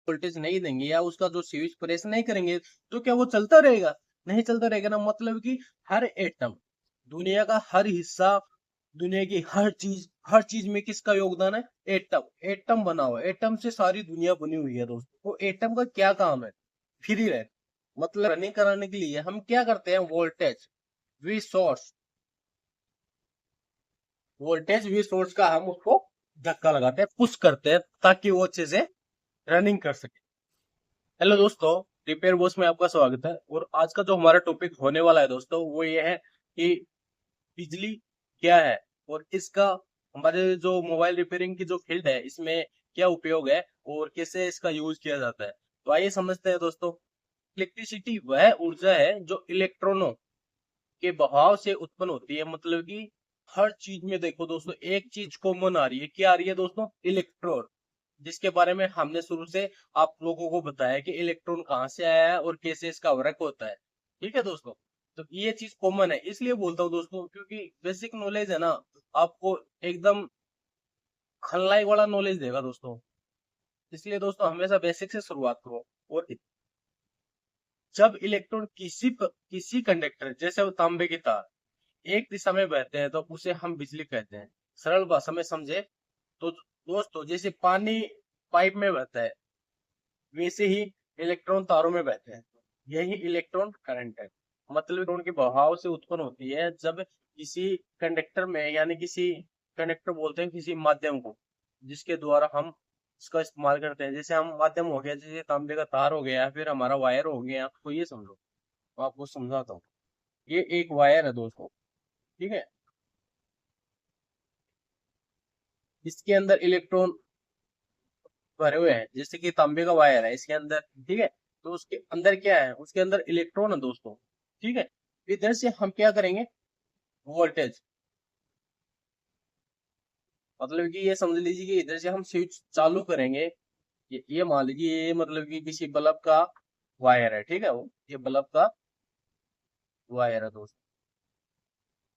Voltage नहीं देंगे या उसका जो स्विच प्रेस नहीं करेंगे तो क्या वो चलता रहेगा? नहीं चलता रहेगा ना। मतलब कि हर एटम, दुनिया का हर हिस्सा, दुनिया की हर चीज में किसका योगदान है? एटम। एटम बना हुआ है, एटम से सारी दुनिया बनी हुई है दोस्तों। वो एटम का क्या काम है? फ्री रहे, मतलब रनिंग कराने के लिए हम क्या करते हैं? Voltage V source, voltage V source का हम उसको धक्का लगाते हैं, पुश करते हैं ताकि वो अच्छे से रनिंग कर सके। हेलो दोस्तों, रिपेयर बॉस में आपका स्वागत है। और आज का जो हमारा टॉपिक होने वाला है दोस्तों, वो ये है कि बिजली क्या है और इसका हमारे जो मोबाइल रिपेयरिंग की जो फील्ड है इसमें क्या उपयोग है और कैसे इसका यूज किया जाता है। तो आइए समझते हैं दोस्तों। इलेक्ट्रिसिटी वह ऊर्जा है जो इलेक्ट्रॉनों के बहाव से उत्पन्न होती है। मतलब कि हर चीज में देखो दोस्तों, एक चीज कॉमन आ रही है। क्या आ रही है दोस्तों? इलेक्ट्रॉन, जिसके बारे में हमने शुरू से आप लोगों को बताया कि इलेक्ट्रॉन कहाँ से आया है और कैसे इसका वर्क होता है। ठीक है दोस्तों, तो ये चीज कॉमन है, इसलिए बोलता हूँ दोस्तों क्योंकि बेसिक नॉलेज है ना, आपको एकदम खलनायक वाला नॉलेज देगा दोस्तों। इसलिए दोस्तों हमेशा बेसिक से शुरुआत करो। और जब इलेक्ट्रॉन किसी कंडक्टर, जैसे वो तांबे की तार, एक दिशा में बहते हैं तो उसे हम बिजली कहते हैं। सरल भाषा में समझे तो दोस्तों, जैसे पानी पाइप में बहता है वैसे ही इलेक्ट्रॉन तारों में बहते हैं। यही इलेक्ट्रॉन करंट है। मतलब इलेक्ट्रॉन के बहाव से उत्पन्न होती है जब किसी कंडक्टर में, यानी किसी कंडक्टर बोलते हैं किसी माध्यम को जिसके द्वारा हम इसका इस्तेमाल करते हैं। जैसे हम माध्यम हो गया, जैसे तांबे का तार हो गया, फिर हमारा वायर हो गया। तो ये समझो, तो आपको समझाता हूँ। ये एक वायर है दोस्तों, ठीक है। इसके अंदर इलेक्ट्रॉन भरे हुए हैं, जैसे कि तांबे का वायर है इसके अंदर, ठीक है। तो उसके अंदर क्या है? उसके अंदर इलेक्ट्रॉन है दोस्तों, ठीक है। इधर से हम क्या करेंगे? वोल्टेज, मतलब कि ये समझ लीजिए कि इधर से हम स्विच चालू करेंगे। ये मान लीजिए ये मतलब कि किसी बल्ब का वायर है, ठीक है। वो ये बल्ब का वायर है दोस्तों,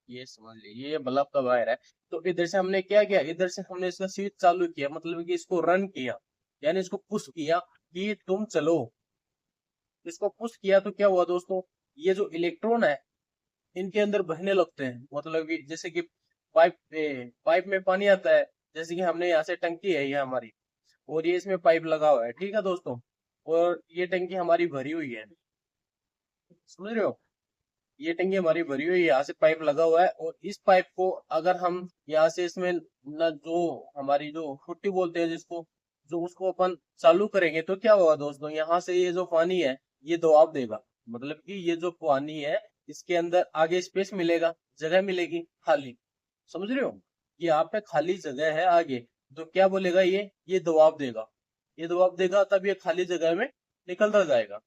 ये समझ लीजिए ये बल्ब का वायर है। तो इधर से हमने क्या किया? इधर से हमने इसका स्विच चालू किया, मतलब कि इसको रन किया, यानी इसको पुश किया कि तुम चलो। इसको पुश किया तो क्या हुआ दोस्तों? ये जो इलेक्ट्रॉन है इनके अंदर बहने लगते हैं। मतलब कि जैसे कि पाइप में पानी आता है, जैसे कि हमने यहाँ से टंकी है ये हमारी, और ये इसमें पाइप लगा हुआ है, ठीक है दोस्तों। और ये टंकी हमारी भरी हुई है, समझ रहे हो? ये टंकी हमारी भरी हुई है, यहाँ से पाइप लगा हुआ है। और इस पाइप को अगर हम यहाँ से इसमें न जो हमारी जो फुट्टी बोलते हैं जिसको, जो उसको अपन चालू करेंगे तो क्या होगा दोस्तों? यहाँ से ये जो पानी है ये दबाव देगा। मतलब कि ये जो पानी है इसके अंदर आगे स्पेस मिलेगा, जगह मिलेगी खाली, समझ रहे हो? ये यहाँ पे खाली जगह है आगे, तो क्या बोलेगा? ये दबाव देगा। ये दबाव देगा तब ये खाली जगह में निकलता जाएगा,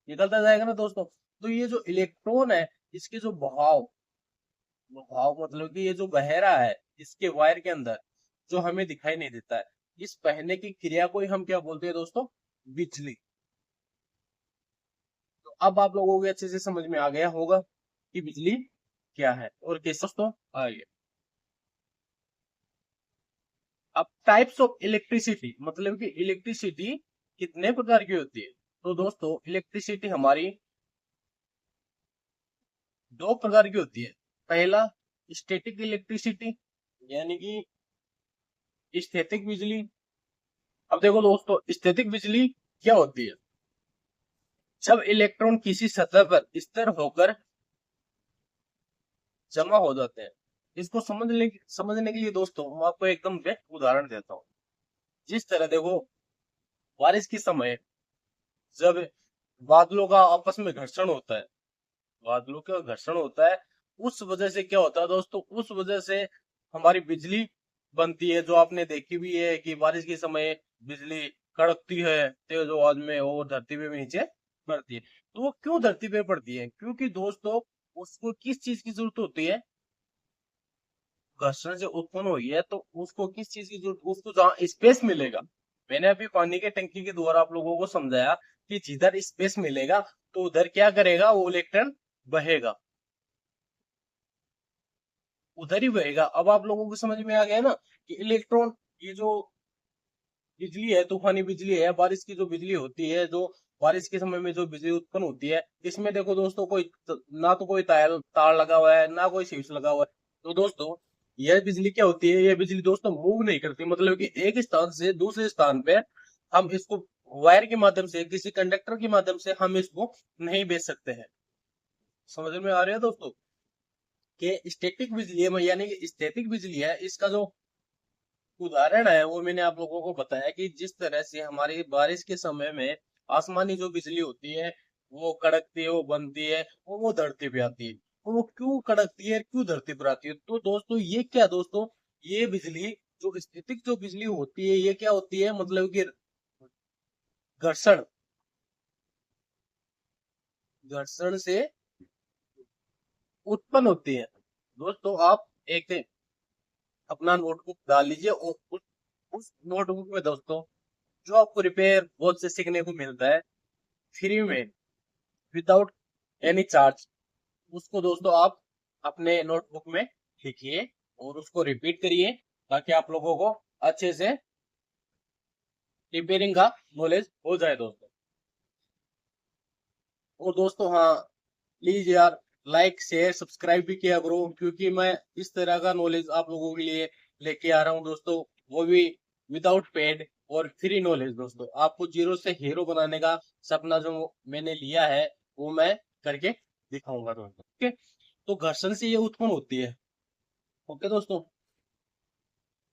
निकलता जाएगा ना दोस्तों। तो ये जो इलेक्ट्रॉन है इसके जो बहाव, बहाव मतलब कि ये जो बह रहा है इसके वायर के अंदर, जो हमें दिखाई नहीं देता है, इस बहने की क्रिया को ही हम क्या बोलते हैं दोस्तों? बिजली। तो अब आप लोगों को अच्छे से समझ में आ गया होगा कि बिजली क्या है और कैसे। दोस्तों आइए, अब टाइप्स ऑफ इलेक्ट्रिसिटी, मतलब कि इलेक्ट्रिसिटी कितने प्रकार की होती है। तो दोस्तों इलेक्ट्रिसिटी हमारी दो प्रकार की होती है। पहला, स्टैटिक इलेक्ट्रिसिटी, यानी कि स्थैतिक बिजली। अब देखो दोस्तों, स्थैतिक बिजली क्या होती है? जब इलेक्ट्रॉन किसी सतह पर स्थिर होकर जमा हो जाते हैं। इसको समझने के लिए दोस्तों मैं आपको एकदम बेस्ट उदाहरण देता हूँ। जिस तरह देखो, बारिश के समय जब बादलों का आपस में घर्षण होता है, बादलों का घर्षण होता है, उस वजह से क्या होता है दोस्तों? उस वजह से हमारी बिजली बनती है, जो आपने देखी भी है कि बारिश के समय बिजली कड़कती है तेज आवाज में और धरती पे भी नीचे पड़ती है। तो वो क्यों धरती पे पड़ती है? क्योंकि दोस्तों उसको किस चीज की जरूरत होती है? घर्षण से उत्पन्न हुई है तो उसको किस चीज की जरूरत? उसको जहाँ स्पेस मिलेगा। मैंने अभी पानी के टंकी के द्वारा आप लोगों को समझाया कि जिधर स्पेस मिलेगा तो उधर क्या करेगा? वो इलेक्ट्रॉन बहेगा, उधर ही बहेगा। अब आप लोगों को समझ में आ गया ना कि इलेक्ट्रॉन, ये जो बिजली है, तूफानी बिजली है, बारिश की जो बिजली होती है, जो बारिश के समय में जो बिजली उत्पन्न होती है, इसमें देखो दोस्तों कोई ना तो कोई तार तार लगा हुआ है, ना कोई स्विच लगा हुआ है। तो दोस्तों यह बिजली क्या होती है, यह बिजली दोस्तों मूव नहीं करती, मतलब कि एक स्थान से दूसरे स्थान पे हम इसको वायर के माध्यम से, किसी कंडक्टर के माध्यम से हम इसको नहीं भेज सकते हैं। समझ में आ रहा है दोस्तों कि स्टैटिक बिजली है, यानी कि स्टैटिक बिजली है, इसका जो उदाहरण है वो मैंने आप लोगों को बताया कि जिस तरह से हमारी बारिश के समय में आसमानी जो बिजली होती है वो कड़कती है, वो बनती है, वो धरती पे आती है। तो वो क्यों कड़कती है, क्यों धरती पर आती है? तो दोस्तों ये क्या दोस्तों, ये बिजली जो स्टैटिक जो बिजली होती है, ये क्या होती है, मतलब कि घर्षण, घर्षण से उत्पन्न होती है। दोस्तों आप एक दिन अपना नोटबुक डाल लीजिए और उस नोटबुक में दोस्तों जो आपको रिपेयर बहुत से सीखने को मिलता है फ्री में, विदाउट एनी चार्ज, उसको दोस्तों आप अपने नोटबुक में लिखिए और उसको रिपीट करिए, ताकि आप लोगों को अच्छे से रिपेयरिंग का नॉलेज हो जाए दोस्तों। और दोस्तों हाँ, प्लीज यार लाइक शेयर सब्सक्राइब भी किया करो, क्योंकि मैं इस तरह का नॉलेज आप लोगों के लिए लेके आ रहा हूँ दोस्तों, वो भी विदाउट पेड और फ्री नॉलेज दोस्तों। आपको जीरो से हीरो बनाने का सपना जो मैंने लिया है वो मैं करके दिखाऊंगा दोस्तों। ओके, तो घर्षण से ये उत्पन्न होती है। ओके दोस्तों,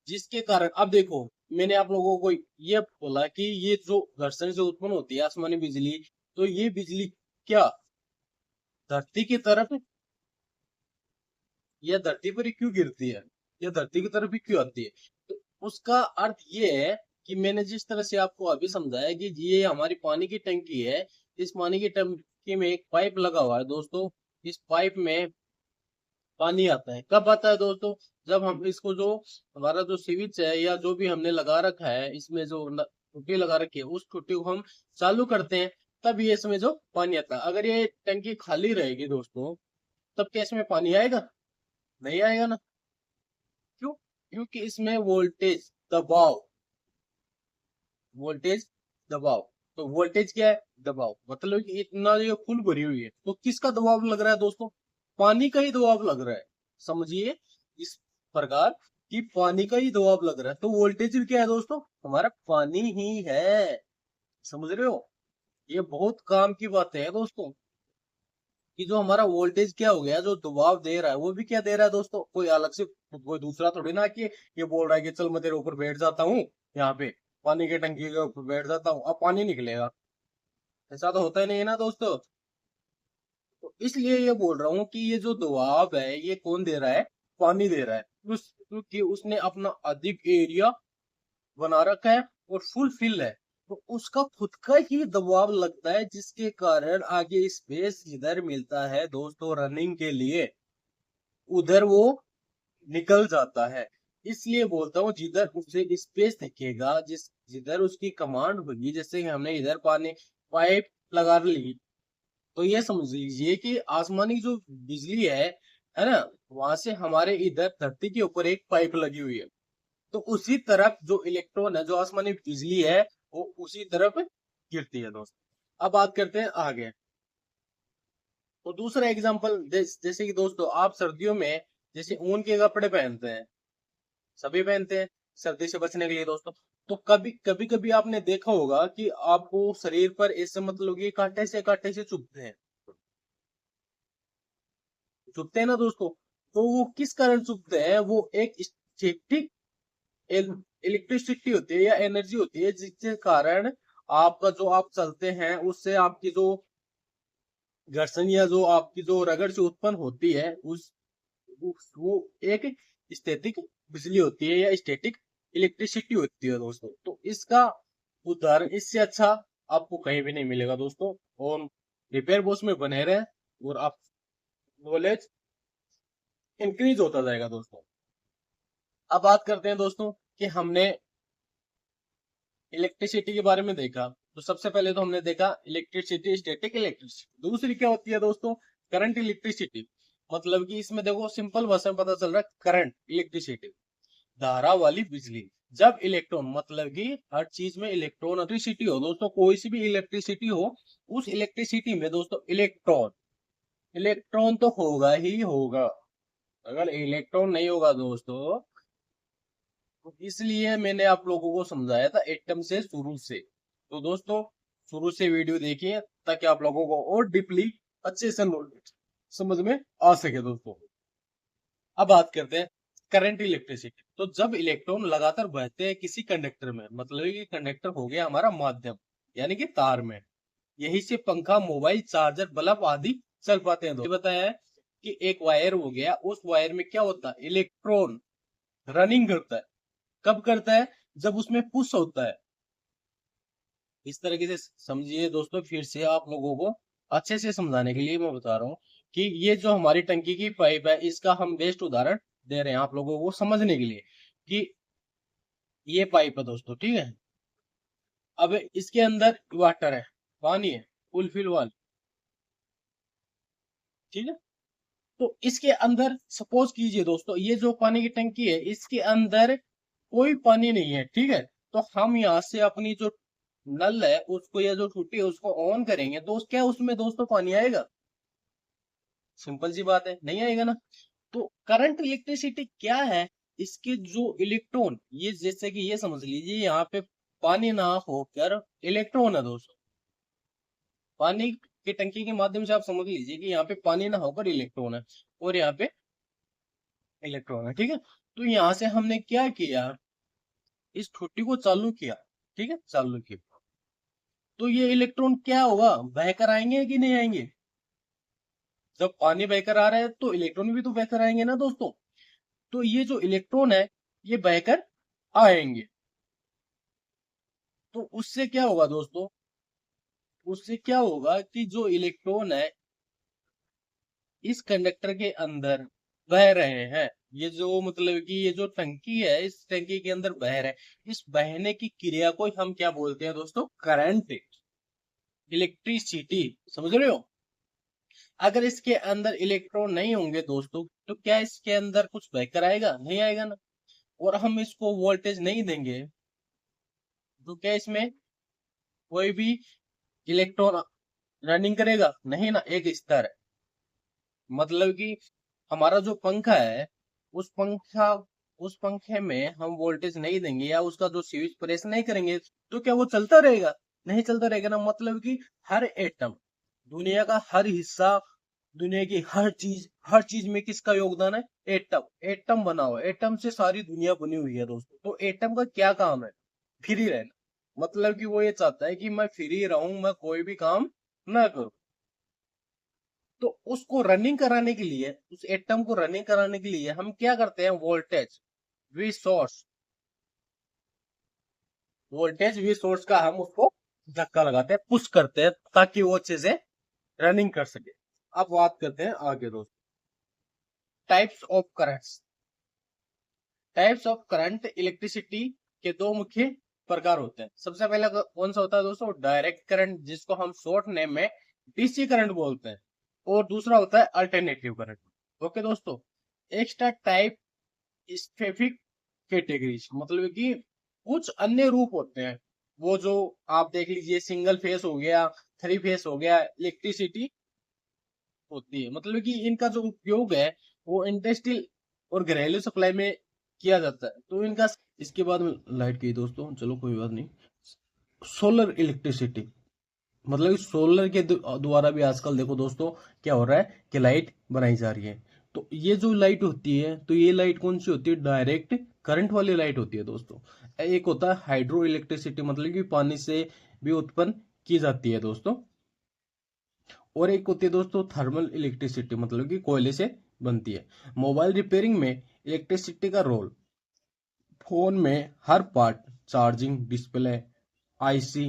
जिसके कारण अब देखो, मैंने आप लोगों को ये बोला कि ये जो घर्षण से उत्पन्न होती है आसमानी बिजली, तो ये बिजली क्या धरती की तरफ या धरती पर ही क्यों गिरती है, या धरती की तरफ ही क्यों आती है? तो उसका अर्थ ये है कि मैंने जिस तरह से आपको अभी समझाया कि ये हमारी पानी की टंकी है, इस पानी की टंकी में एक पाइप लगा हुआ है दोस्तों। इस पाइप में पानी आता है, कब आता है दोस्तों? जब हम इसको जो हमारा जो स्विच है या जो भी हमने लगा रखा है, इसमें जो टूटी लगा रखी है, उस टूटी को हम चालू करते हैं, तब ये इसमें जो पानी आता है। अगर ये टंकी खाली रहेगी दोस्तों, तब क्या इसमें पानी आएगा? नहीं आएगा ना। क्यों? क्योंकि इसमें वोल्टेज दबाव, वोल्टेज दबाव, तो वोल्टेज क्या है? दबाव, मतलब कि इतना ये फुल भरी हुई है, तो किसका दबाव लग रहा है दोस्तों? पानी का ही दबाव लग रहा है। समझिए इस प्रकार कि पानी का ही दबाव लग रहा है, तो वोल्टेज भी क्या है दोस्तों? हमारा पानी ही है। समझ रहे हो? ये बहुत काम की बातें हैं दोस्तों, कि जो हमारा वोल्टेज क्या हो गया, जो दबाव दे रहा है वो भी क्या दे रहा है दोस्तों? कोई अलग से कोई दूसरा थोड़ी ना कि ये बोल रहा है कि चल मैं तेरे ऊपर बैठ जाता हूँ, यहाँ पे पानी की टंकी के ऊपर बैठ जाता हूँ, अब पानी निकलेगा। ऐसा तो होता ही नहीं है ना दोस्तों। तो इसलिए ये बोल रहा हूँ कि ये जो दबाव है ये कौन दे रहा है? पानी दे रहा है। क्योंकि उसने अपना अधिक एरिया बना रखा है और फुल फिल है, तो उसका खुद का ही दबाव लगता है, जिसके कारण आगे स्पेस जिधर मिलता है दोस्तों रनिंग के लिए, उधर वो निकल जाता है। इसलिए बोलता हूँ जिधर उसे स्पेस दिखेगा, जिधर उसकी कमांड होगी, जैसे कि हमने इधर पानी पाइप लगा ली, तो ये समझ लीजिए कि आसमानी जो बिजली है ना, वहां से हमारे इधर धरती के ऊपर एक पाइप लगी हुई है, तो उसी तरफ जो इलेक्ट्रॉन है, जो आसमानी बिजली है, वो उसी तरफ गिरती है दोस्त। अब बात करते हैं आगे। तो दूसरा एग्जांपल जैसे कि दोस्तों आप सर्दियों में जैसे ऊन के कपड़े पहनते हैं, सभी पहनते हैं सर्दी से बचने के लिए दोस्तों। तो कभी कभी कभी आपने देखा होगा कि आपको शरीर पर ऐसे मतलब कि कांटे से चुभते हैं, चुभते हैं ना दोस्तों। तो वो किस कारण चुभते हैं? वो एक स्टैटिक इलेक्ट्रिसिटी होती है या एनर्जी होती है, जिसके कारण आपका जो आप चलते हैं उससे आपकी जो घर्षण या जो आपकी जो रगड़ से उत्पन्न होती है, वो एक स्टैटिक बिजली होती है या स्टैटिक इलेक्ट्रिसिटी होती है दोस्तों। तो इसका उदाहरण इससे अच्छा आपको कहीं भी नहीं मिलेगा दोस्तों। और रिपेयर बॉस में बने रहे और आप नॉलेज इंक्रीज होता जाएगा दोस्तों। अब बात करते हैं दोस्तों कि हमने इलेक्ट्रिसिटी के बारे में देखा, तो सबसे पहले तो हमने देखा इलेक्ट्रिसिटी, स्टैटिक इलेक्ट्रिसिटी। दूसरी क्या होती है दोस्तों? Current electricity. मतलब कि इसमें देखो सिंपल भाषा में पता चल रहा है, करंट इलेक्ट्रिसिटी, धारा वाली बिजली। जब इलेक्ट्रॉन मतलब कि हर चीज में इलेक्ट्रॉनिसिटी हो दोस्तों, कोई सी भी इलेक्ट्रिसिटी हो, उस इलेक्ट्रिसिटी में दोस्तों इलेक्ट्रॉन इलेक्ट्रॉन तो होगा ही होगा। अगर इलेक्ट्रॉन नहीं होगा दोस्तों, तो इसलिए मैंने आप लोगों को समझाया था एटम से शुरू से। तो दोस्तों शुरू से वीडियो देखिए ताकि आप लोगों को और डीपली अच्छे से नॉलेज समझ में आ सके दोस्तों। अब बात करते हैं करंट इलेक्ट्रिसिटी। तो जब इलेक्ट्रॉन लगातार बहते हैं किसी कंडक्टर में, मतलब कि कंडक्टर हो गया हमारा माध्यम यानी कि तार में, यही से पंखा, मोबाइल, चार्जर, बल्ब आदि चल पाते हैं। ये बताया है कि एक वायर हो गया, उस वायर में क्या होता है, इलेक्ट्रॉन रनिंग करता है। कब करता है, जब उसमें पुश होता है। इस तरीके से समझिए दोस्तों, फिर से आप लोगों को अच्छे से समझाने के लिए मैं बता रहा हूँ कि ये जो हमारी टंकी की पाइप है, इसका हम बेस्ट उदाहरण दे रहे हैं आप लोगों को समझने के लिए कि ये पाइप है दोस्तों, ठीक है। अब इसके अंदर वाटर है, पानी है, फुलफिल वाल, ठीक है। तो इसके अंदर सपोज कीजिए दोस्तों, ये जो पानी की टंकी है इसके अंदर कोई पानी नहीं है, ठीक है। तो हम यहाँ से अपनी जो नल है उसको या जो टूटी है उसको ऑन करेंगे तो क्या उसमें दोस्तों पानी आएगा? सिंपल सी बात है, नहीं आएगा ना। तो करंट इलेक्ट्रिसिटी क्या है, इसके जो इलेक्ट्रॉन, ये जैसे कि ये समझ लीजिए यहाँ पे पानी ना होकर इलेक्ट्रॉन है दोस्तों। पानी की टंकी के माध्यम से आप समझ लीजिए कि यहाँ पे पानी ना होकर इलेक्ट्रॉन है और यहाँ पे इलेक्ट्रॉन है, ठीक है। तो यहाँ से हमने क्या किया, इस ठुट्टी को चालू किया, ठीक है, चालू किया। तो ये इलेक्ट्रॉन क्या होगा, बहकर आएंगे कि नहीं आएंगे? जब पानी बहकर आ रहा है तो इलेक्ट्रॉन भी तो बहकर आएंगे ना दोस्तों। तो ये जो इलेक्ट्रॉन है ये बहकर आएंगे। तो उससे क्या होगा दोस्तों, उससे क्या होगा कि जो इलेक्ट्रॉन है इस कंडक्टर के अंदर बह रहे हैं, ये जो मतलब कि ये जो टंकी है इस टंकी के अंदर बह रहे हैं, इस बहने की क्रिया को हम क्या बोलते हैं दोस्तों, करंट, इलेक्ट्रिसिटी, समझ रहे हो। अगर इसके अंदर इलेक्ट्रॉन नहीं होंगे दोस्तों तो क्या इसके अंदर कुछ बहकर आएगा? नहीं आएगा ना। और हम इसको वोल्टेज नहीं देंगे तो क्या इसमें कोई भी इलेक्ट्रॉन रनिंग करेगा? नहीं ना। एक स्तर है, मतलब कि हमारा जो पंखा है उस पंखे में हम वोल्टेज नहीं देंगे या उसका जो स्विच प्रेस नहीं करेंगे तो क्या वो चलता रहेगा? नहीं चलता रहेगा ना। मतलब कि हर एटम, दुनिया का हर हिस्सा, दुनिया की हर चीज में किसका योगदान है? एटम। एटम बना हुआ है, एटम से सारी दुनिया बनी हुई है दोस्तों। तो एटम का क्या काम है? फ्री रहना। मतलब कि वो ये चाहता है कि मैं फ्री रहूं, मैं कोई भी काम ना करूं। तो उसको रनिंग कराने के लिए, उस एटम को रनिंग कराने के लिए हम क्या करते हैं, वोल्टेज वी सोर्स का हम उसको धक्का लगाते हैं, पुश करते हैं ताकि वो चीजें रनिंग कर सके। अब बात करते हैं आगे दोस्तों, types of currents. Types of current electricity के दो मुख्य प्रकार होते हैं। सबसे पहला कौन सा होता है दोस्तों, डायरेक्ट करंट, जिसको हम शॉर्ट नेम में डीसी करंट बोलते हैं। और दूसरा होता है अल्टरनेटिव करंट। ओके दोस्तों। एक्स्ट्रा टाइप स्पेसिफिक कैटेगरीज, मतलब कि कुछ अन्य रूप होते हैं, वो जो आप देख लीजिए, सिंगल फेस हो गया, थ्री फेस हो गया, इलेक्ट्रिसिटी होती है। मतलब कि इनका जो उपयोग है वो इंडस्ट्रियल और घरेलू सप्लाई में किया जाता है। तो इनका, इसके बाद में लाइट की दोस्तों, चलो कोई बात नहीं। सोलर इलेक्ट्रिसिटी, मतलब कि सोलर के द्वारा भी आजकल देखो दोस्तों क्या हो रहा है कि लाइट बनाई जा रही है। तो ये जो लाइट होती है, तो ये लाइट कौन सी होती है, डायरेक्ट करंट वाली लाइट होती है दोस्तों। एक होता है हाइड्रो इलेक्ट्रिसिटी, मतलब कि पानी से भी उत्पन्न की जाती है दोस्तों। और एक होती है दोस्तों थर्मल इलेक्ट्रिसिटी, मतलब कि कोयले से बनती है। मोबाइल रिपेयरिंग में इलेक्ट्रिसिटी का रोल, फोन में हर part, charging, display, IC,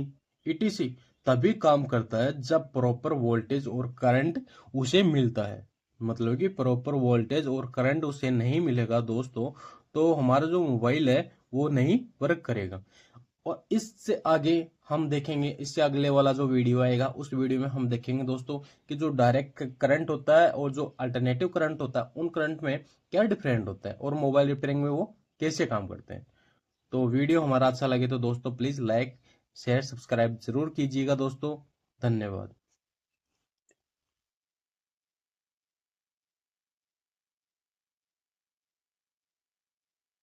ETC तभी काम करता है जब प्रॉपर वोल्टेज और करंट उसे मिलता है। मतलब कि प्रॉपर वोल्टेज और करंट उसे नहीं मिलेगा दोस्तों तो हमारा जो मोबाइल है वो नहीं वर्क करेगा। और इससे आगे हम देखेंगे, इससे अगले वाला जो वीडियो आएगा उस वीडियो में हम देखेंगे दोस्तों कि जो डायरेक्ट करंट होता है और जो अल्टरनेटिव करंट होता है उन करंट में क्या डिफरेंट होता है और मोबाइल रिपेयरिंग में वो कैसे काम करते हैं। तो वीडियो हमारा अच्छा लगे तो दोस्तों प्लीज लाइक शेयर सब्सक्राइब जरूर कीजिएगा दोस्तों। धन्यवाद।